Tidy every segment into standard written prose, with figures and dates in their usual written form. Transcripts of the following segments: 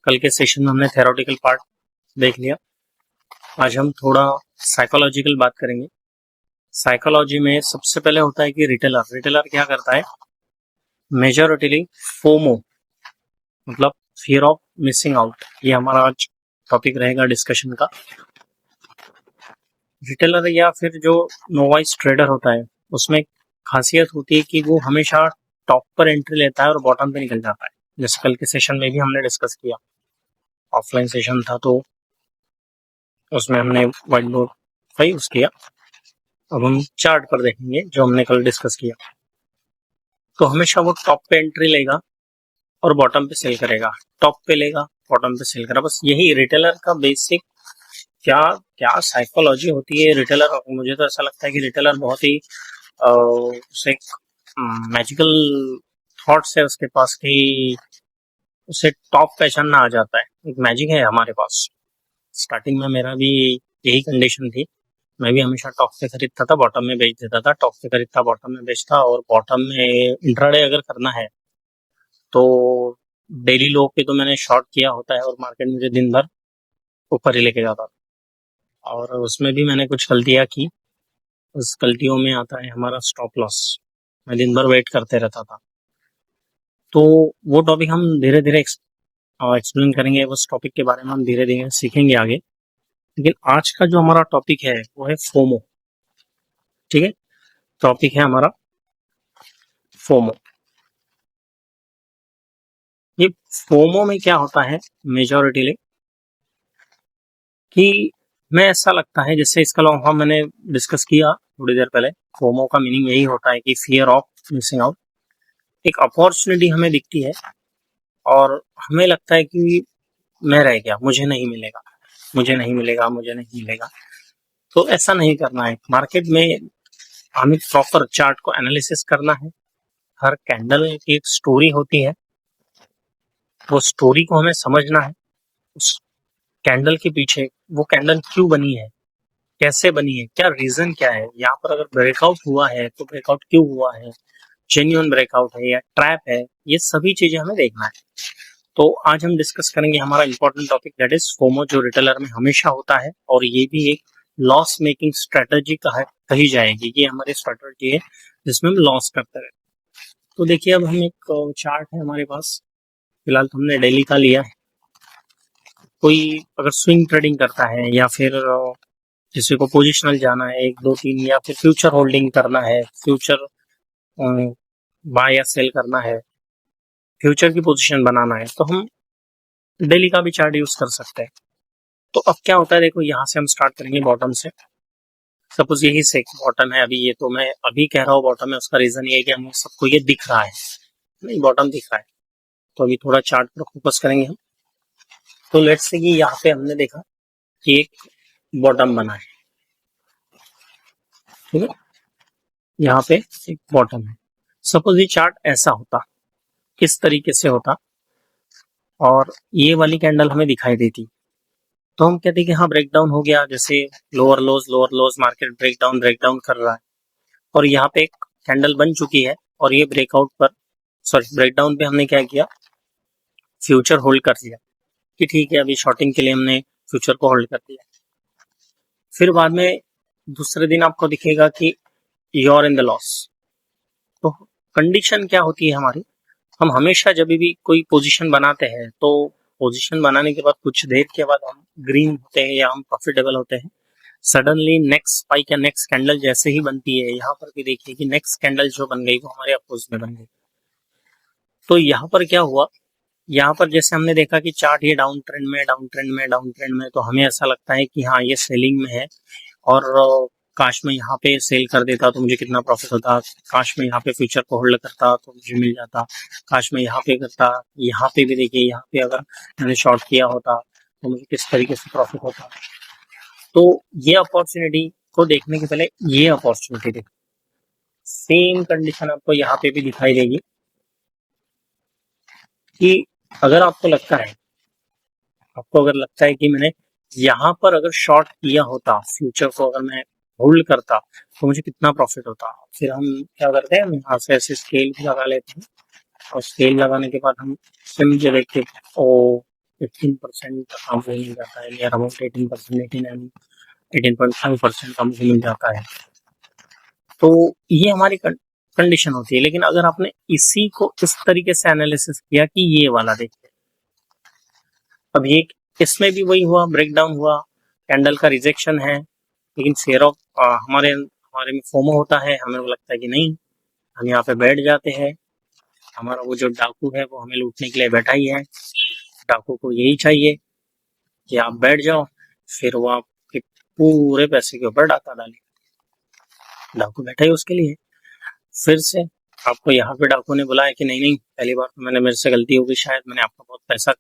कल के सेशन में हमने थेरोटिकल पार्ट देख लिया। आज हम थोड़ा साइकोलॉजिकल बात करेंगे। साइकोलॉजी में सबसे पहले होता है कि रिटेलर क्या करता है, मेजॉरिटीली फोमो मतलब फियर ऑफ मिसिंग आउट, ये हमारा आज टॉपिक रहेगा डिस्कशन का। रिटेलर या फिर जो नोवाइस ट्रेडर होता है उसमें खासियत होती है कि वो हमेशा टॉप पर एंट्री लेता है और बॉटम पे निकल जाता है। जैसे कल के सेशन में भी हमने डिस्कस किया, ऑफलाइन सेशन था तो उसमें हमने व्हाइट बोर्ड का यूज किया। अब हम चार्ट पर देखेंगे जो हमने कल डिस्कस किया। तो हमेशा वो टॉप पे एंट्री लेगा और बॉटम पे सेल करेगा, टॉप पे लेगा बॉटम पे सेल करेगा। बस यही रिटेलर का बेसिक क्या क्या साइकोलॉजी होती है रिटेलर। मुझे तो ऐसा लगता है कि रिटेलर बहुत ही उसे मैजिकल थॉट्स है उसके पास कि उसे टॉप पहचानना आ जाता है। एक मैजिक है हमारे पास। स्टार्टिंग में मेरा भी यही कंडीशन थी, मैं भी हमेशा टॉप पे खरीदता था, बॉटम में बेच देता था, टॉप पे खरीदता, बॉटम में बेचता। और बॉटम में इंट्राडे अगर करना है तो डेली लो पे तो मैंने शॉर्ट किया होता है और मार्केट मुझे दिन भर ऊपर ही लेके जाता था। और उसमें भी मैंने कुछ गलतियां की। उस गलतियों में आता है हमारा स्टॉप लॉस। मैं दिन भर वेट करते रहता था। तो वो टॉपिक हम धीरे धीरे एक्सप्लेन करेंगे, उस टॉपिक के बारे में हम धीरे धीरे सीखेंगे आगे। लेकिन आज का जो हमारा टॉपिक है वो है फोमो। ठीक है, टॉपिक है हमारा फोमो। ये फोमो में क्या होता है मेजॉरिटीली कि मैं ऐसा लगता है जैसे इसका लॉन्ग फॉर्म मैंने डिस्कस किया थोड़ी देर पहले। फोमो का मीनिंग यही होता है कि फियर ऑफ मिसिंग आउट। एक अपॉर्चुनिटी हमें दिखती है और हमें लगता है कि मैं रह गया, मुझे नहीं मिलेगा, मुझे नहीं मिलेगा, मुझे नहीं मिलेगा। तो ऐसा नहीं करना है। मार्केट में हमें प्रॉपर चार्ट को एनालिसिस करना है। हर कैंडल की एक स्टोरी होती है, वो स्टोरी को हमें समझना है। उस कैंडल के पीछे वो कैंडल क्यों बनी है, कैसे बनी है, क्या रीजन क्या है, यहाँ पर अगर ब्रेकआउट हुआ है तो ब्रेकआउट क्यों हुआ है, जेन्युइन ब्रेकआउट है या ट्रैप है, ये सभी चीजें हमें देखना है। तो आज हम डिस्कस करेंगे हमारा important topic that is FOMO, जो रिटेलर में हमेशा होता है और ये भी एक लॉस मेकिंग स्ट्रेटजी कही जाएगी। ये हमारी स्ट्रेटजी है जिसमें हम लॉस करते रहे। तो देखिए, अब हम एक चार्ट है हमारे पास, फिलहाल तो हमने डेली का लिया है। कोई अगर स्विंग ट्रेडिंग करता है या फिर किसी को पोजिशनल जाना है 1 2 3, या फिर फ्यूचर होल्डिंग करना है, फ्यूचर बाय या सेल करना है, फ्यूचर की पोजीशन बनाना है, तो हम डेली का भी चार्ट यूज कर सकते हैं। तो अब क्या होता है, देखो यहाँ से हम स्टार्ट करेंगे बॉटम से। सपोज यही से बॉटम है अभी, ये तो मैं अभी कह रहा हूँ बॉटम है, उसका रीजन ये है कि हम सबको ये दिख रहा है, नहीं बॉटम दिख रहा है। तो अभी थोड़ा चार्ट पर फोकस करेंगे हम। तो लेट्स से कि यहाँ पे हमने देखा कि एक बॉटम बना है, ठीक है, यहाँ पे एक बॉटम है। सपोज ये चार्ट ऐसा होता, किस तरीके से होता, और ये वाली कैंडल हमें दिखाई देती, तो हम कहते हैं कि हाँ ब्रेकडाउन हो गया, जैसे लोअर लोज मार्केट ब्रेकडाउन कर रहा है। और यहाँ पे एक कैंडल बन चुकी है और ये ब्रेकडाउन पे हमने क्या किया, फ्यूचर होल्ड कर दिया कि ठीक है, अभी शॉर्टिंग के लिए हमने फ्यूचर को होल्ड कर दिया। फिर बाद में दूसरे दिन आपको दिखेगा कि यूर इन द लॉस। तो कंडीशन क्या होती है हमारी, हम हमेशा जब भी कोई पोजीशन बनाते हैं तो पोजीशन बनाने के बाद कुछ देर के बाद हम ग्रीन होते हैं या हम प्रॉफिटेबल होते हैं। सडनली नेक्स्ट स्पाइक या नेक्स्ट कैंडल जैसे ही बनती है, यहाँ पर भी देखिए कि नेक्स्ट कैंडल जो बन गई वो हमारे अपोजिट में बन गई। तो यहाँ पर क्या हुआ, यहाँ पर जैसे हमने देखा कि चार्ट ये डाउन ट्रेंड में, तो हमें ऐसा लगता है कि हाँ ये सेलिंग में है और काश में यहाँ पे सेल कर देता तो मुझे कितना प्रॉफिट होता, काश में यहाँ पे फ्यूचर को होल्ड करता तो मुझे मिल जाता, काश में यहाँ पे करता। यहाँ पे भी देखिए, यहाँ पे अगर मैंने शॉर्ट किया होता तो मुझे किस तरीके से प्रॉफिट होता। तो ये अपॉर्चुनिटी को देखने के पहले ये अपॉर्चुनिटी देखो, सेम कंडीशन आपको यहाँ पे भी दिखाई देगी कि अगर आपको लगता है, कि मैंने यहाँ पर अगर शॉर्ट किया होता फ्यूचर को, अगर मैं होल्ड करता तो मुझे कितना प्रॉफिट होता। फिर हम क्या करते हैं, हम यहाँ से ऐसे स्केल भी लगा लेते हैं और स्केल लगाने के बाद हम सिम जो देखते ओ 18% हमको मिल जाता है, नियर अबाउट 18%, 18.5% हमको मिल जाता है। तो ये हमारी कंडीशन होती है। लेकिन अगर आपने इसी को इस तरीके से एनालिसिस किया कि ये वाला देखिए, अब ये इसमें भी वही हुआ, ब्रेकडाउन हुआ, कैंडल का रिजेक्शन है, लेकिन फेयर ऑफ हमारे हमारे में फोमो होता है, हमें वो लगता है कि नहीं, हम यहाँ पे बैठ जाते हैं, हमारा वो जो डाकू है वो हमें लूटने के लिए बैठा ही है, डाकू को यही चाहिए कि आप बैठ जाओ, फिर वो आपके पूरे पैसे के ऊपर डाका डाले। डाकू बैठा ही उसके लिए। फिर से आपको यहाँ पे डाकू ने बुलाया कि नहीं नहीं, पहली बार तो मैंने, मेरे से गलती होगी, शायद मैंने आपका बहुत पैसा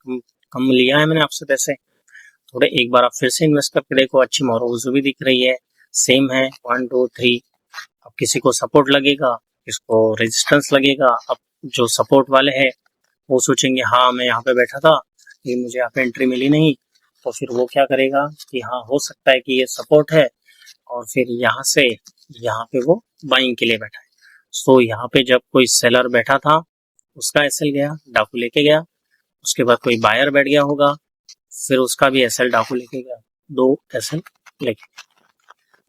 कम लिया है, मैंने आपसे पैसे थोड़े, एक बार आप फिर से इन्वेस्ट करके देखो, अच्छी मोरोज भी दिख रही है, सेम है 1 2 3। अब किसी को सपोर्ट लगेगा, किसको रेजिस्टेंस लगेगा। अब जो सपोर्ट वाले हैं वो सोचेंगे हाँ मैं यहाँ पे बैठा था, लेकिन मुझे यहाँ पे एंट्री मिली नहीं, तो फिर वो क्या करेगा कि हाँ हो सकता है कि ये सपोर्ट है, और फिर यहाँ से यहाँ पे वो बाइंग के लिए बैठा है। सो यहाँ पे जब कोई सेलर बैठा था, उसका एसएल गया, डाकू लेके गया, उसके बाद कोई बायर बैठ गया होगा, फिर उसका भी एसएल डाकू लेके गया, 2 एसएल लेके।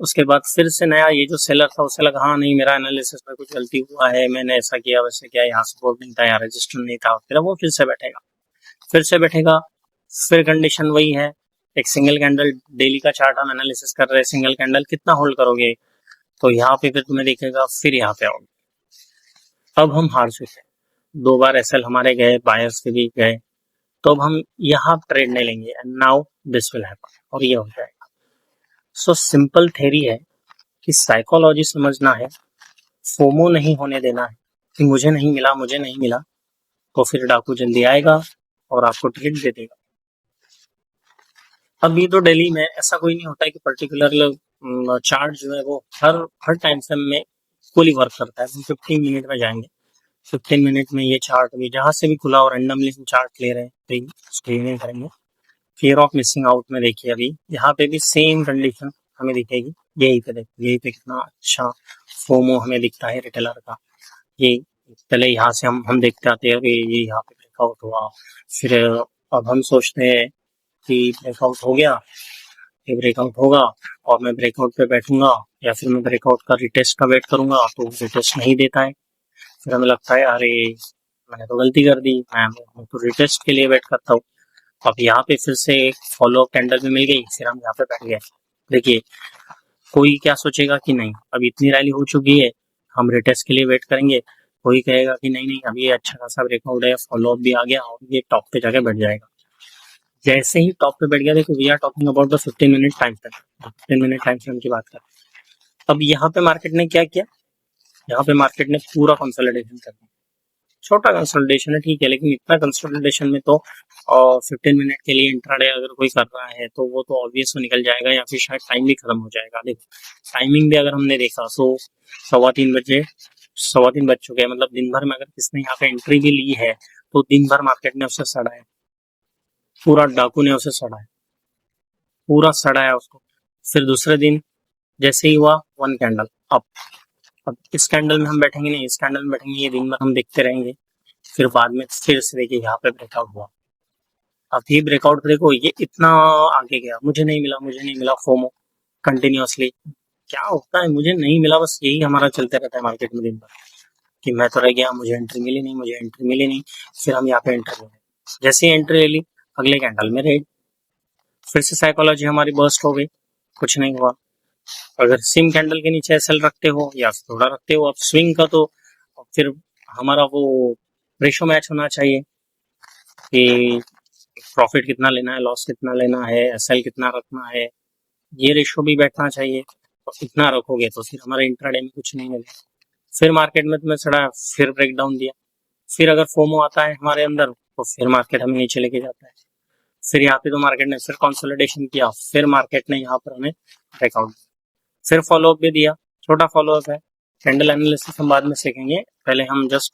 उसके बाद फिर से नया ये जो सेलर था उसे लगा हाँ नहीं, मेरा एनालिसिस में कुछ गलती हुआ है, मैंने ऐसा किया वैसे किया, यहाँ सपोर्ट नहीं था, यहाँ रजिस्टर नहीं था, फिर वो फिर से बैठेगा, फिर कंडीशन वही है। एक सिंगल कैंडल, डेली का चार्ट हम एनालिसिस कर रहे हैं, सिंगल कैंडल कितना होल्ड करोगे, तो यहाँ पे फिर तुम्हें दिखेगा, फिर यहाँ पे आओगे। अब हम हार चुके, 2 बार एसएल हमारे गए, बायर्स के भी गए, तो अब हम यहाँ ट्रेड नहीं लेंगे, and now this will happen, और ये हो जाएगा। सो सिंपल थ्योरी है कि साइकोलॉजी समझना है, फोमो नहीं होने देना है कि मुझे नहीं मिला, तो फिर डाकू जल्दी आएगा और आपको ट्रेड दे देगा। अब ये तो डेली में ऐसा कोई नहीं होता है कि पर्टिकुलर चार्ट जो है वो हर टाइम फ्रेम में इक्वली वर्क करता है। हम 15 मिनट में जाएंगे, 15 मिनट में ये चार्ट भी जहां से भी खुला और रैंडमली हम चार्ट ले रहे हैं तो स्क्रीनिंग करेंगे। फियर ऑफ मिसिंग आउट में देखिए, अभी यहाँ पे भी सेम कंडीशन हमें दिखेगी, यही पे देखिए, यही पे कितना अच्छा फोमो हमें दिखता है रिटेलर का। ये पहले यहाँ से हम देखते आते हैं ये यहाँ पे ब्रेकआउट हुआ, फिर अब हम सोचते हैं कि ब्रेकआउट हो गया, ये ब्रेकआउट होगा और मैं ब्रेकआउट पे बैठूंगा, या फिर मैं ब्रेकआउट का रिटेस्ट का वेट करूंगा, तो रिटेस्ट नहीं देता है, फिर हमें लगता है अरे मैंने तो गलती कर दी, मैं तो रिटेस्ट के लिए वेट करता हूँ। अब यहाँ पे फिर से एक फॉलो कैंडल भी मिल गई, फिर हम यहाँ पे बैठ गए। देखिए कोई क्या सोचेगा कि नहीं अभी इतनी रैली हो चुकी है, हम रिटेस्ट के लिए वेट करेंगे, कोई कहेगा कि नहीं नहीं अभी अच्छा खासा ब्रेकआउट है, फॉलो अप भी आ गया और ये टॉप पे जाके बैठ जाएगा। जैसे ही टॉप पे बैठ गया, देखो we are talking about the 15 minute time frame, 15 minute time frame की बात करें। अब यहाँ पे मार्केट ने क्या किया, यहाँ पे मार्केट ने पूरा कंसोलिडेशन कर दिया। छोटा कंसोलिडेशन है ठीक है, लेकिन इतना कंसोलिडेशन में तो 15 मिनट के लिए इंट्राडे अगर कोई कर रहा है तो वो तो ऑब्वियस निकल जाएगा, या फिर शायद टाइम भी खत्म हो जाएगा। देखो टाइमिंग भी अगर हमने देखा तो 3:15 बज चुके हैं, मतलब दिन भर में अगर किसने यहाँ पे एंट्री भी ली है तो दिन भर मार्केट ने उसे सड़ा है, पूरा डाकू ने उसे सड़ा है, पूरा सड़ा है उसको। फिर दूसरे दिन जैसे ही हुआ 1 कैंडल अप, अब इस कैंडल में हम बैठेंगे नहीं, इस कैंडल में बैठेंगे, ये दिन भर हम देखते रहेंगे। फिर बाद में फिर से देखिए यहाँ पे ब्रेकआउट हुआ, अब ये ब्रेकआउट देखो ये इतना आगे गया, मुझे नहीं मिला, फोमो कंटिन्यूअसली क्या होता है, मुझे नहीं मिला, बस यही हमारा चलते रहता है मार्केट में दिन भर कि मैं तो रह गया, मुझे एंट्री मिली नहीं। फिर हम यहाँ पे एंट्री ले, जैसे ही एंट्री ले ली अगले कैंडल में रेड, फिर से साइकोलॉजी हमारी बर्स्ट हो गई, कुछ नहीं हुआ। अगर सिम कैंडल के नीचे एसएल रखते हो या थोड़ा रखते हो आप स्विंग का, तो फिर हमारा वो रेशो मैच होना चाहिए कि प्रॉफिट कितना लेना है, लॉस कितना लेना है, एसएल कितना रखना है, ये रेशो भी बैठना चाहिए। तो इतना रखोगे तो फिर हमारे इंट्राडे में कुछ नहीं मिलेगा। फिर मार्केट में तुम्हें चढ़ा, फिर ब्रेकडाउन दिया, फिर अगर फोमो आता है हमारे अंदर तो फिर मार्केट हमें नीचे लेके जाता है। फिर यहाँ पे तो मार्केट ने फिर कंसोलिडेशन किया, फिर मार्केट ने यहाँ पर हमें ब्रेकआउट, फिर फॉलोअप भी दिया, छोटा फॉलोअप है। कैंडल एनालिसिस हम बाद में सीखेंगे, पहले हम जस्ट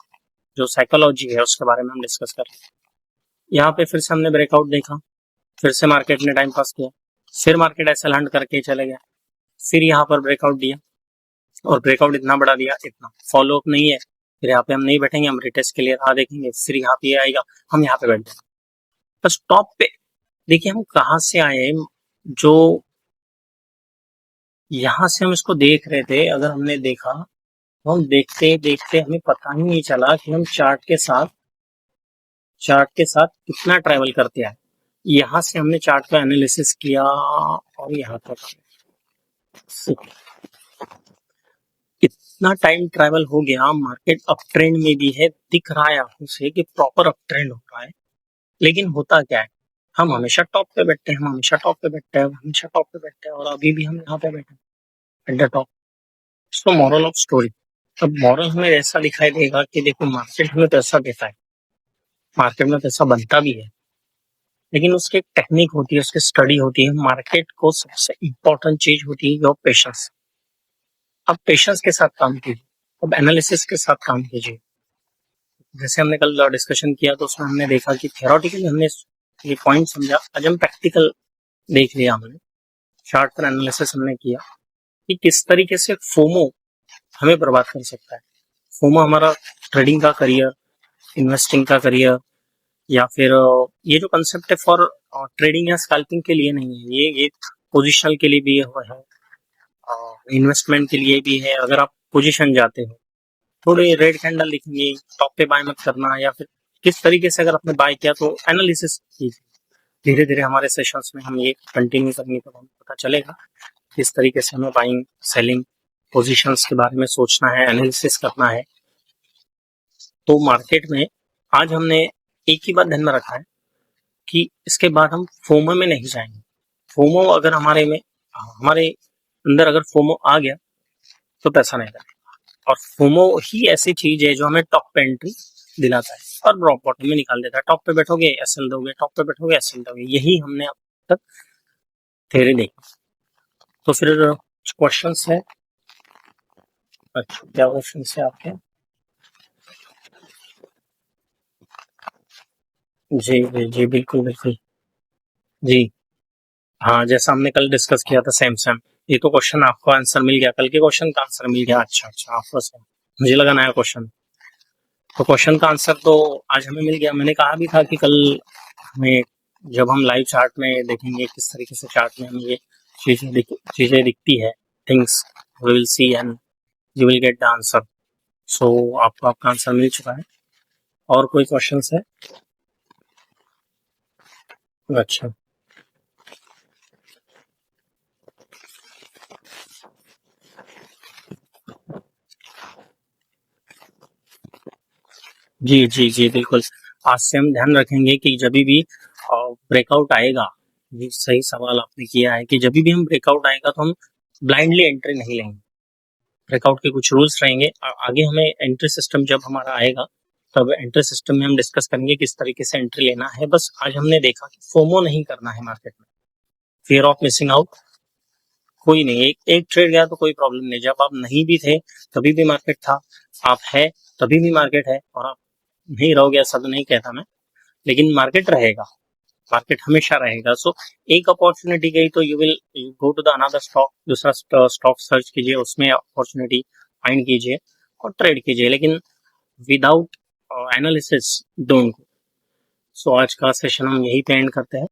जो साइकोलॉजी है उसके बारे में हम डिस्कस कर रहे हैं। यहाँ पे फिर से हमने ब्रेकआउट देखा, फिर से मार्केट ने टाइम पास किया, फिर मार्केट ऐसा हंट करके चले गया, फिर यहाँ पर ब्रेकआउट दिया और ब्रेकआउट इतना बड़ा दिया, इतना फॉलोअप नहीं है, फिर यहाँ पे हम नहीं बैठेंगे, हम रिटेस्ट के लिए राह देखेंगे, फिर यहाँ पे आएगा, हम यहाँ पे बैठ जाएंगे। बस टॉप पे देखिए हम कहाँ से आए हैं, जो यहाँ से हम इसको देख रहे थे, अगर हमने देखा तो हम देखते देखते हमें पता ही नहीं चला कि हम चार्ट के साथ कितना ट्रैवल करते आए। यहाँ से हमने चार्ट का एनालिसिस किया और यहाँ तक इतना टाइम ट्रैवल हो गया, मार्केट अप ट्रेंड में भी है, दिख रहा है आंखों से कि प्रॉपर अप ट्रेंड हो रहा है, लेकिन होता क्या है, हम हमेशा टॉप पे बैठते हैं, हम हमेशा टॉप पे बैठते हैं, हमेशा टॉप पे बैठते हैं, और अभी भी हम यहाँ पे बैठे हैं at the top. So moral of story, अब मॉरल हमें ऐसा दिखाई देगा कि देखो मार्केट हमें पैसा देता है, मार्केट में पैसा बनता भी है, लेकिन उसकी एक टेक्निक होती है, उसकी स्टडी होती है। मार्केट को सबसे इम्पोर्टेंट चीज होती है योर पेशेंस। अब पेशेंस के साथ काम कीजिए, अब एनालिसिस के साथ काम कीजिए। जैसे हमने कल डिस्कशन किया तो उसमें हमने देखा कि थ्योरेटिकली हमने ये पॉइंट समझा, आज हम प्रैक्टिकल देख लिया, हमने चार्ट पर एनालिसिस हमने किया कि किस तरीके से फोमो हमें बर्बाद कर सकता है। फोमो हमारा ट्रेडिंग का करियर, इन्वेस्टिंग का करियर, या फिर ये जो कंसेप्ट है फॉर ट्रेडिंग या स्कैल्पिंग के लिए नहीं है, ये पोजिशनल के लिए भी है, इन्वेस्टमेंट के लिए भी है। अगर आप पोजीशन जाते हो, थोड़े रेड कैंडल दिखेंगे, टॉप पे बाय मत करना, या फिर किस तरीके से अगर आपने बाय किया तो एनालिसिस कीजिए। धीरे धीरे हमारे सेशंस में हम ये कंटिन्यू करने पर हमें पता चलेगा किस तरीके से हमें बाइंग सेलिंग पोजीशंस के बारे में सोचना है, एनालिसिस करना है। तो मार्केट में आज हमने एक ही बात ध्यान में रखा है कि इसके बाद हम फोमो में नहीं जाएंगे। फोमो अगर हमारे अंदर अगर फोमो आ गया तो पैसा नहीं लगेगा, और फोमो ही ऐसी चीज है जो हमें टॉप पे एंट्री दिलाता है और ड्रॉप बॉटम में निकाल देता है। टॉप पे बैठोगे एसएल दोगे, टॉप पे बैठोगे एसएल दोगे, यही हमने अब तक थ्योरी देखी। तो फिर क्वेश्चंस है, अच्छा क्या क्वेश्चंस है आपके? जी जी जी, बिल्कुल बिल्कुल। जी हाँ, जैसा हमने कल डिस्कस किया था सेम सेम, ये तो क्वेश्चन आपको आंसर मिल गया, कल के क्वेश्चन का आंसर मिल गया। अच्छा अच्छा, आपको सेम, मुझे लगा नया क्वेश्चन। तो क्वेश्चन का आंसर तो आज हमें मिल गया। मैंने कहा भी था कि कल हमें जब हम लाइव चार्ट में देखेंगे किस तरीके से चार्ट में हमें ये चीजें दिखती है, things we will see and you will get the answer. So आपको आपका आंसर मिल चुका है। और कोई क्वेश्चन है? अच्छा जी जी जी, बिल्कुल। आज से हम ध्यान रखेंगे कि जब भी ब्रेकआउट आएगा, ये सही सवाल आपने किया है कि जब भी हम ब्रेकआउट आएगा तो हम ब्लाइंडली एंट्री नहीं लेंगे। ब्रेकआउट के कुछ रूल्स रहेंगे, आगे हमें एंट्री सिस्टम जब हमारा आएगा तब एंट्री सिस्टम में हम डिस्कस करेंगे किस तरीके से एंट्री लेना है। बस आज हमने देखा कि फोमो नहीं करना है मार्केट में, फियर ऑफ मिसिंग आउट कोई नहीं। एक ट्रेड गया तो कोई प्रॉब्लम नहीं, जब आप नहीं भी थे तभी भी मार्केट था, आप है तभी भी मार्केट है, और आप नहीं रहोगे ऐसा तो नहीं कहता मैं, लेकिन मार्केट रहेगा, मार्केट हमेशा रहेगा। सो एक अपॉर्चुनिटी गई तो you will go to the another stock, दूसरा स्टॉक सर्च कीजिए, उसमें अपॉर्चुनिटी फाइंड कीजिए और ट्रेड कीजिए, लेकिन without analysis don't go. So आज का सेशन हम यही पे एंड करते हैं।